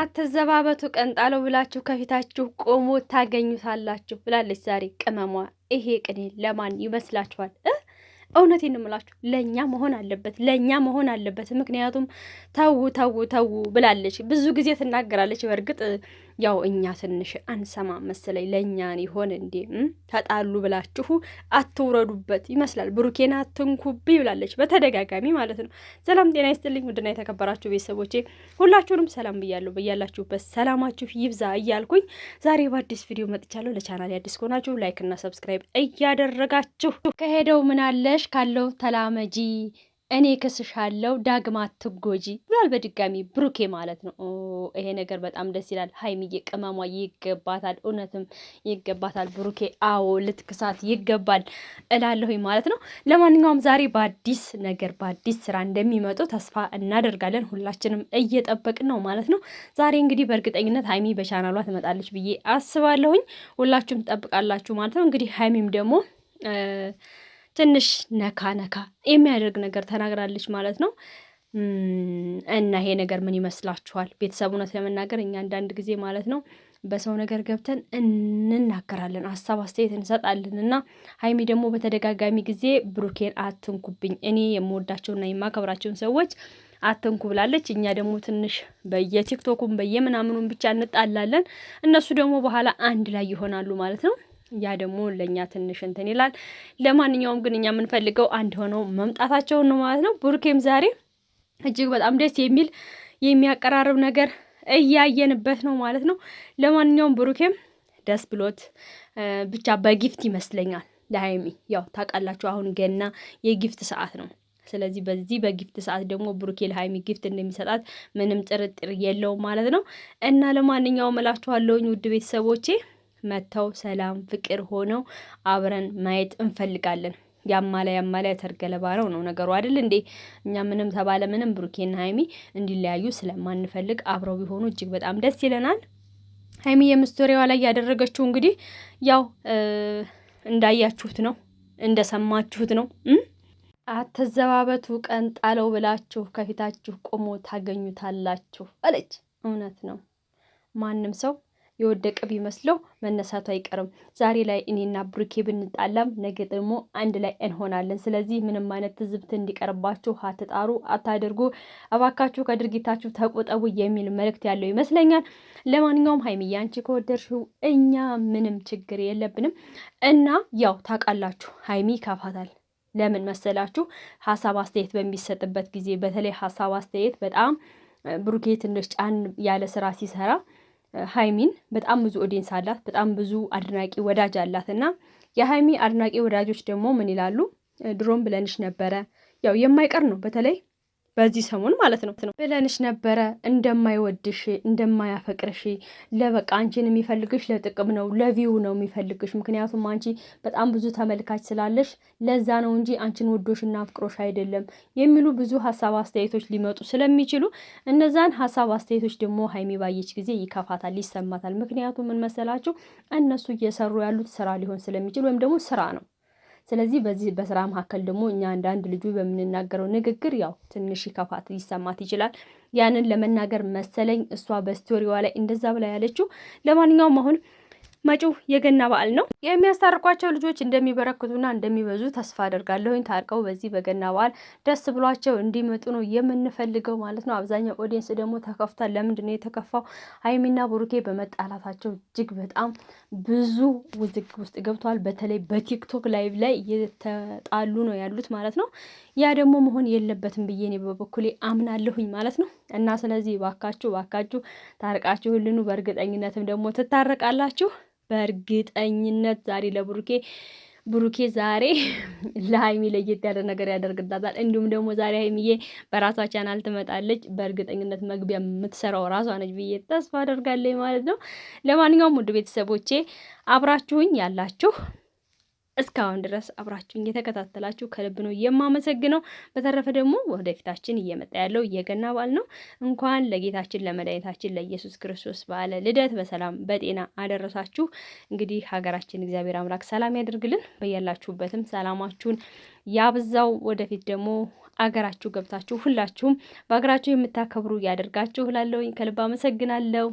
አትዘባበቱ ቀንጣለው ብላችሁ ከፊታችሁ ቆሞ ታገኙታላችሁ ብላለች ዛሬ ቅመሟ። ይሄ ቅኔ ለማን ይመስላችኋል? እውነቴን እምላችሁ ለኛ መሆን አለበት፣ ለኛ መሆን አለበት። ምክንያቱም ተው ተው ተው ብላለች፣ ብዙ ጊዜ ትናገራለች። በእርግጥ ያው እኛ ትንሽ አንሰማ መሰለኝ። ለኛ ይሆን እንዴ? ተጣሉ ብላችሁ አትውረዱበት ይመስላል። ብሩኬን አትንኩብኝ ብላለች በተደጋጋሚ ማለት ነው። ሰላም ጤና ይስጥልኝ ውድና የተከበራችሁ ቤተሰቦቼ ሁላችሁንም ሰላም ብያለሁ። በያላችሁበት ሰላማችሁ ይብዛ እያልኩኝ ዛሬ በአዲስ ቪዲዮ መጥቻለሁ። ለቻናል አዲስ ከሆናችሁ ላይክ እና ሰብስክራይብ እያደረጋችሁ ከሄደው ምናለሽ ካለው ተላመጂ እኔ ክስሻለው ዳግማ ትጎጂ ብሏል በድጋሚ ብሩኬ ማለት ነው። ይሄ ነገር በጣም ደስ ይላል። ሀይሚዬ ቅመሟ ይገባታል፣ እውነትም ይገባታል። ብሩኬ አዎ ልትክሳት ይገባል እላለሁኝ ማለት ነው። ለማንኛውም ዛሬ በአዲስ ነገር በአዲስ ስራ እንደሚመጡ ተስፋ እናደርጋለን። ሁላችንም እየጠበቅን ነው ማለት ነው። ዛሬ እንግዲህ በእርግጠኝነት ሀይሚ በቻናሏ ትመጣለች ብዬ አስባለሁኝ። ሁላችሁም ትጠብቃላችሁ ማለት ነው። እንግዲህ ሀይሚም ደግሞ ትንሽ ነካ ነካ የሚያደርግ ነገር ተናግራለች ማለት ነው። እና ይሄ ነገር ምን ይመስላችኋል? ቤተሰብ እውነት ለመናገር እኛ አንዳንድ ጊዜ ማለት ነው በሰው ነገር ገብተን እንናገራለን፣ ሀሳብ አስተያየት እንሰጣለን። እና ሀይሚ ደግሞ በተደጋጋሚ ጊዜ ብሩኬን አትንኩብኝ፣ እኔ የምወዳቸውና የማከብራቸውን ሰዎች አትንኩ ብላለች። እኛ ደግሞ ትንሽ በየቲክቶኩም በየምናምኑም ብቻ እንጣላለን፣ እነሱ ደግሞ በኋላ አንድ ላይ ይሆናሉ ማለት ነው። ያ ደግሞ ለኛ ትንሽ እንትን ይላል። ለማንኛውም ግን እኛ የምንፈልገው አንድ ሆነው መምጣታቸውን ነው ማለት ነው። ብሩኬም ዛሬ እጅግ በጣም ደስ የሚል የሚያቀራርብ ነገር እያየንበት ነው ማለት ነው። ለማንኛውም ብሩኬም ደስ ብሎት ብቻ በጊፍት ይመስለኛል ለሀይሚ። ያው ታውቃላችሁ አሁን ገና የጊፍት ሰዓት ነው። ስለዚህ በዚህ በጊፍት ሰዓት ደግሞ ብሩኬ ለሀይሚ ጊፍት እንደሚሰጣት ምንም ጥርጥር የለውም ማለት ነው። እና ለማንኛውም እላችኋለሁኝ ውድ ቤተሰቦቼ መተው ሰላም ፍቅር ሆነው አብረን ማየት እንፈልጋለን። ያማለ ተርገለባ ነው ነገሩ አይደል እንዴ? እኛ ምንም ተባለ ምንም ብሩኬና ሀይሚ እንዲለያዩ ስለማንፈልግ አብረው ቢሆኑ እጅግ በጣም ደስ ይለናል። ሀይሚ የምስቶሪዋ ላይ ያደረገችው እንግዲህ ያው እንዳያችሁት ነው፣ እንደሰማችሁት ነው። አትዘባበቱ ቀን ጣለው ብላችሁ ከፊታችሁ ቆሞ ታገኙታላችሁ አለች። እውነት ነው። ማንም ሰው የወደቀ ቢመስለው መነሳቱ አይቀርም። ዛሬ ላይ እኔና ብሩኬ ብንጣላም ነገ ደግሞ አንድ ላይ እንሆናለን። ስለዚህ ምንም አይነት ትዝብት እንዲቀርባችሁ አትጣሩ፣ አታድርጉ። እባካችሁ ከድርጊታችሁ ተቆጠቡ የሚል መልእክት ያለው ይመስለኛል። ለማንኛውም ሀይሚዬ አንቺ ከወደድሽው እኛ ምንም ችግር የለብንም። እና ያው ታውቃላችሁ ሀይሚ ይከፋታል። ለምን መሰላችሁ? ሀሳብ አስተያየት በሚሰጥበት ጊዜ በተለይ ሀሳብ አስተያየት በጣም ብሩኬ ትንሽ ጫን ያለ ስራ ሲሰራ ሀይሚን በጣም ብዙ ኦዲየንስ አላት፣ በጣም ብዙ አድናቂ ወዳጅ አላት። እና የሀይሚ አድናቂ ወዳጆች ደግሞ ምን ይላሉ? ድሮም ብለንሽ ነበረ፣ ያው የማይቀር ነው በተለይ በዚህ ሰሞን ማለት ነው። ብለንሽ ነበረ እንደማይወድሽ እንደማያፈቅርሽ፣ ለበቃ አንቺን የሚፈልግሽ ለጥቅም ነው ለቪው ነው የሚፈልግሽ። ምክንያቱም አንቺ በጣም ብዙ ተመልካች ስላለሽ ለዛ ነው እንጂ አንቺን ወዶሽና አፍቅሮሽ አይደለም የሚሉ ብዙ ሀሳብ አስተያየቶች ሊመጡ ስለሚችሉ እነዛን ሀሳብ አስተያየቶች ደግሞ ሀይሚ ባየች ጊዜ ይከፋታል፣ ይሰማታል። ምክንያቱም ምን መሰላችሁ? እነሱ እየሰሩ ያሉት ስራ ሊሆን ስለሚችል ወይም ደግሞ ስራ ነው። ስለዚህ በዚህ በስራ መካከል ደግሞ እኛ አንዳንድ ልጁ በምንናገረው ንግግር ያው ትንሽ ይከፋት ሊሰማት ይችላል። ያንን ለመናገር መሰለኝ እሷ በስቶሪዋ ላይ እንደዛ ብላ ያለችው። ለማንኛውም አሁን መጪው የገና በዓል ነው። የሚያስታርቋቸው ልጆች እንደሚበረክቱና እንደሚበዙ ተስፋ አደርጋለሁኝ። ታርቀው በዚህ በገና በዓል ደስ ብሏቸው እንዲመጡ ነው የምንፈልገው ማለት ነው። አብዛኛው ኦዲየንስ ደግሞ ተከፍቷል። ለምንድን ነው የተከፋው? ሀይሚና ብሩኬ በመጣላታቸው እጅግ በጣም ብዙ ውዝግብ ውስጥ ገብተዋል። በተለይ በቲክቶክ ላይቭ ላይ እየተጣሉ ነው ያሉት ማለት ነው። ያ ደግሞ መሆን የለበትም ብዬ እኔ በበኩሌ አምናለሁኝ ማለት ነው። እና ስለዚህ ባካችሁ ታርቃችሁ ሁሉኑ በእርግጠኝነትም ደግሞ ትታረቃላችሁ። በእርግጠኝነት ዛሬ ብሩኬ ዛሬ ለሀይሚ ለየት ያለ ነገር ያደርግላታል። እንዲሁም ደግሞ ዛሬ ሀይሚዬ በራሷ ቻናል ትመጣለች። በእርግጠኝነት መግቢያ የምትሰራው ራሷ ነች ብዬ ተስፋ አደርጋለሁ ማለት ነው። ለማንኛውም ውድ ቤተሰቦቼ አብራችሁኝ ያላችሁ እስካሁን ድረስ አብራችሁኝ የተከታተላችሁ ከልብ ነው የማመሰግነው። በተረፈ ደግሞ ወደፊታችን እየመጣ ያለው የገና በዓል ነው። እንኳን ለጌታችን ለመድኃኒታችን ለኢየሱስ ክርስቶስ በዓለ ልደት በሰላም በጤና አደረሳችሁ። እንግዲህ ሀገራችን እግዚአብሔር አምላክ ሰላም ያደርግልን። በያላችሁበትም ሰላማችሁን ያብዛው። ወደፊት ደግሞ አገራችሁ ገብታችሁ ሁላችሁም በሀገራችሁ የምታከብሩ እያደርጋችሁ እላለሁኝ። ከልብ አመሰግናለሁ።